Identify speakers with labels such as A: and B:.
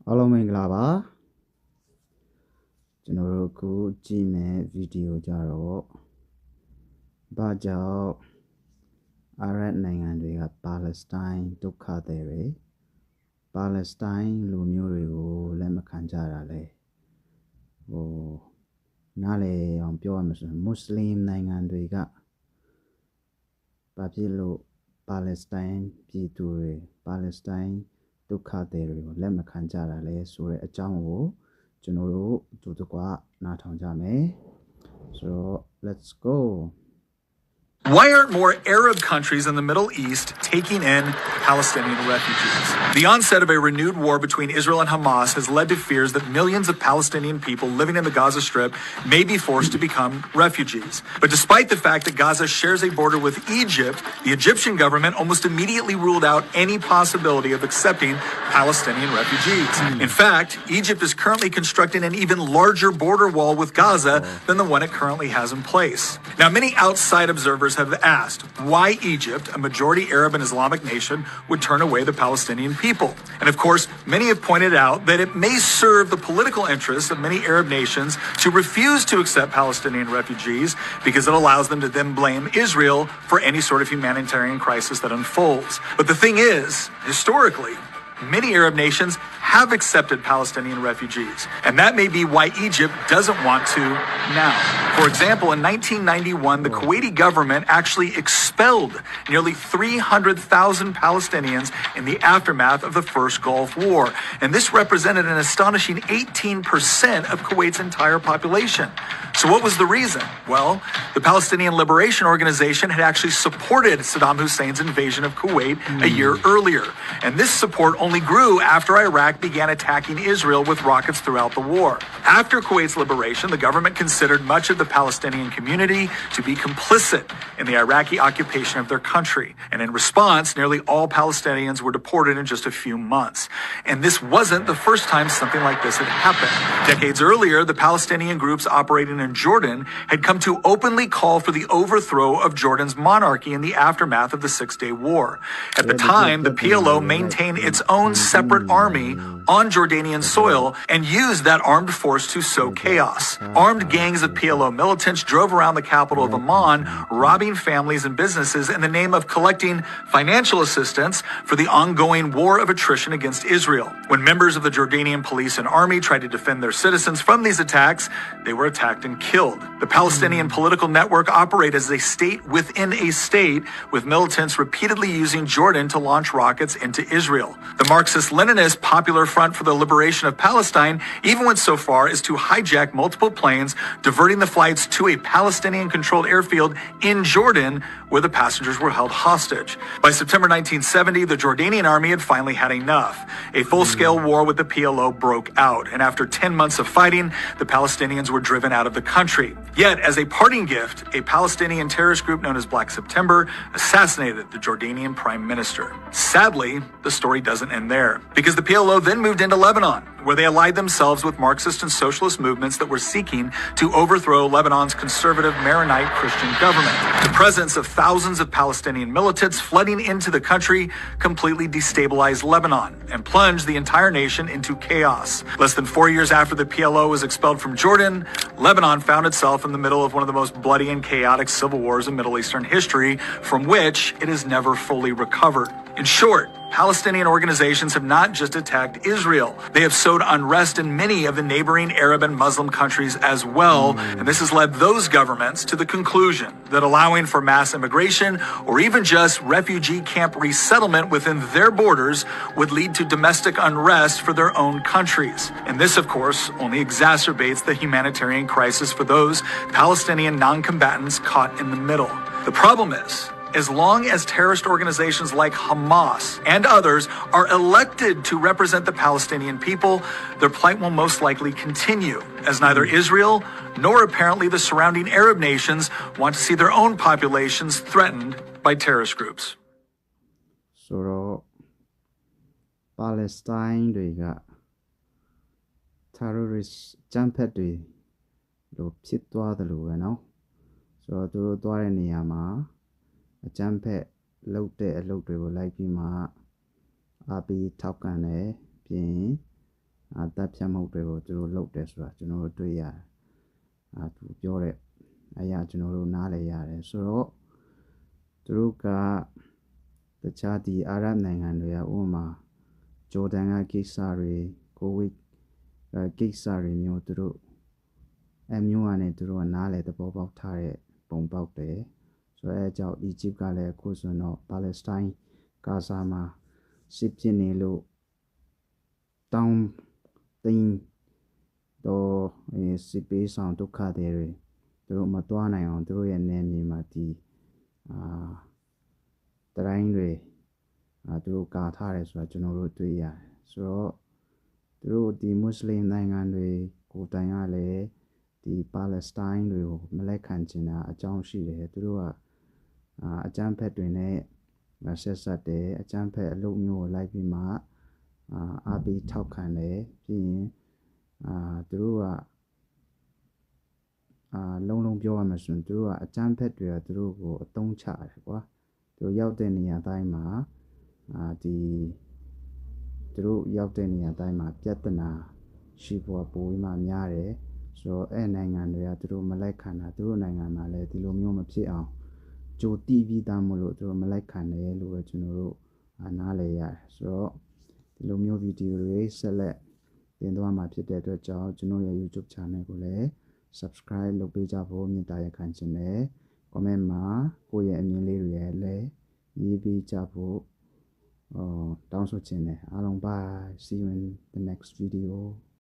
A: အားလုံးမင်္ဂလာပါကျွန်တော်တို့အခုကြည့်မယ့်ဗီဒီယိုကြတော့ဘာကြောင့်အာရပ်နိုင်ငံတွေကပါလက်စတိုင်းဒုက္ခသည်တွေပါလက်စတိုင်းလူမျိုးတွေကိုလက်မခံကြတာလဲနားလေအောင်ပြောရမှာဆိုရင်မွတ်စလင်နိုင်ငံတွေကဘာဖြစ်လို့ပါလက်စတိုင်းပြည်သူတွေပါလက်စတိုင်းဒုက္ခသည်တွေကိုလက်မခံကြတာလဲဆိုတဲ့အကြောင်းကိုကျွန်တော်တို့တူတကွနားထောင်ကြမယ် so let's go.
B: Why aren't more Arab countries in the Middle East taking in Palestinian refugees? The onset of a renewed war between Israel and Hamas has led to fears that millions of Palestinian people living in the Gaza Strip may be forced to become refugees. But despite the fact that Gaza shares a border with Egypt, the Egyptian government almost immediately ruled out any possibility of accepting Palestinian refugees. In fact, Egypt is currently constructing an even larger border wall with Gaza than the one it currently has in place. Now, many outside observers have asked why Egypt, a majority Arab and Islamic nation, would turn away the Palestinian people. And of course, many have pointed out that it may serve the political interests of many Arab nations to refuse to accept Palestinian refugees because it allows them to then blame Israel for any sort of humanitarian crisis that unfolds. But the thing is, historically, many Arab nations have accepted Palestinian refugees, and that may be why Egypt doesn't want to now. For example, in 1991, the Kuwaiti government actually expelled nearly 300,000 Palestinians in the aftermath of the first Gulf War, and this represented an astonishing 18% of Kuwait's entire population. So what was the reason? Well, the Palestinian Liberation Organization had actually supported Saddam Hussein's invasion of Kuwait a year earlier, and this support only grew after Iraq began attacking Israel with rockets throughout the war. After Kuwait's liberation, the government considered much of the Palestinian community to be complicit in the Iraqi occupation of their country, and in response, nearly all Palestinians were deported in just a few months. And this wasn't the first time something like this had happened. Decades earlier, the Palestinian groups operating in Jordan had come to openly call for the overthrow of Jordan's monarchy in the aftermath of the Six-Day War. At the time, the PLO maintained its own separate army on Jordanian soil and used that armed force to sow chaos. Armed gangs of PLO militants drove around the capital of Amman, robbing families and businesses in the name of collecting financial assistance for the ongoing war of attrition against Israel. When members of the Jordanian police and army tried to defend their citizens from these attacks, they were attacked and killed. The Palestinian political network operated as a state within a state, with militants repeatedly using Jordan to launch rockets into Israel. The Marxist-Leninist Popular Front for the Liberation of Palestine even went so far as to hijack multiple planes, diverting the flights to a Palestinian-controlled airfield in Jordan, where the passengers were held hostage. By September 1970, the Jordanian army had finally had enough. A full-scale war with the PLO broke out, and after 10 months of fighting, the Palestinians were driven out of the country. Yet, as a parting gift, a Palestinian terrorist group known as Black September assassinated the Jordanian prime minister. Sadly, the story doesn't end there, because the PLO then moved into Lebanon, where they allied themselves with Marxist and socialist movements that were seeking to overthrow Lebanon's conservative Maronite Christian government. The presence of thousands of Palestinian militants flooding into the country completely destabilized Lebanon and plunged the entire nation into chaos. Less than 4 years after the PLO was expelled from Jordan, Lebanon found itself in the middle of one of the most bloody and chaotic civil wars in Middle Eastern history, from which it has never fully recovered. In short, Palestinian organizations have not just attacked Israel. They have sowed unrest in many of the neighboring Arab and Muslim countries as well, and this has led those governments to the conclusion that allowing for mass immigration or even just refugee camp resettlement within their borders would lead to domestic unrest for their own countries. And this, of course, only exacerbates the humanitarian crisis for those Palestinian non-combatants caught in the middle. The problem is, as long as terrorist organizations like Hamas and others are elected to represent the Palestinian people, their plight will most likely continue, as neither Israel nor apparently the surrounding Arab nations want to see their own populations threatened by terrorist groups.
A: So, Palestine တွေက terrorist ကြမ်းဖက်တွေလို့ဖြစ်သွားတယ်လို့ပဲเนาะဆိုတော့သူတို့သွားတဲ့နေရာမှာအကြမ်းဖက်လုပ်တဲ့အလုပ်တွေကိုလိုက်ပြီးမှအားပေးထောက်ခံတယ်ပြင် တပ်ဖြတ်မှုတွေကိုသူတို့လုပ်တယ်ဆိုတာကျွန်တော်တို့တွေ့ရတယ်သူပြောတဲ့အရာကျွန်တော်တို့နားလည်ရတယ်ဆိုတော့သူတို့ကတခြားဒီအာရပ်နိုင်ငံတွေကဥပမာဂျော်ဒန်ကကိစ္စတွေကိုဝိတ်ကိစ္စတွေမျိုးသူတို့မျိုးကနေသူတို့ကနားလည်သဘောပေါက်ထားတဲ့ပုံပေါက်တယ်ဆိုတော့အဲကြောင့်အီဂျစ်ကလည်းအခုဆိုတော့ပါလက်စတိုင်းဂါဇာမှာစစ်ဖြစ်နေလို့တောင်းတင်းတော့စစ်ပေးဆောင်ဒုက္ခတွေသူတို့မတွားနိုင်အောင်သူတို့ရဲ့နယ်မြေမှာဒီတိုင်းတွေသူတို့ကာထားတယ်ဆိုတာကျွန်တော်တို့တွေ့ရတယ်ဆိုတော့သူတို့ဒီမွတ်စလင်နိုင်ငံတွေကိုတိုင်ရလဲဒီပါလက်စတိုင်းတွေကိုမလက်ခံချင်တာအကြောင်းရှိတယ်သူတို့ကအကြမ်းဖက်တွေနဲ့ဆက်ဆက်တယ်အကြမ်းဖက်အလုပ်မျိုးကိုလိုက်ပြီးမှအားပေးထောက်ခံတယ်ပြီးရင်သူတို့ကလုံးပြောရမှာဆိုရင်သူတို့ကအကြမ်းဖက်တွေကသူတို့ကိုအသုံးချတယ်ကွာသူတို့ရောက်တဲ့နေရာတိုင်းမှာသူတို့ရောက်တဲ့နေရာတိုင်းမှာပြဿနာရှိဖို့ပိုပြီးမှများတယ်ဆိုတော့အဲ့နိုင်ငံတွေကသူတို့မလိုက်ခံတာသူတို့နိုင်ငံမှာလည်းဒီလိုမျိုးမဖြစ်အောင်ကြိုတီးပြီးသားမလို့သူတို့မလိုက်ခံတယ်လို့ပဲကျွန်တော်တို့နားလည်ရတယ်ဆိုတော့ဒီလိုမျိုးဗီဒီယိုတွေဆက်လက်တင်သွားမှာဖြစ်တဲ့အတွက်ကြောင့်ကျွန်တော်ရဲ့ YouTube channel ကိုလည်း subscribe လုပ်ပေးကြဖို့မြစ်တာရက်ခံချင်တယ် comment မှာကိုယ့်ရဲ့အမြင်လေးတွေလည်းရေးပေးကြဖို့တောင်းဆိုချင်တယ်အားလုံး bye see you in the next video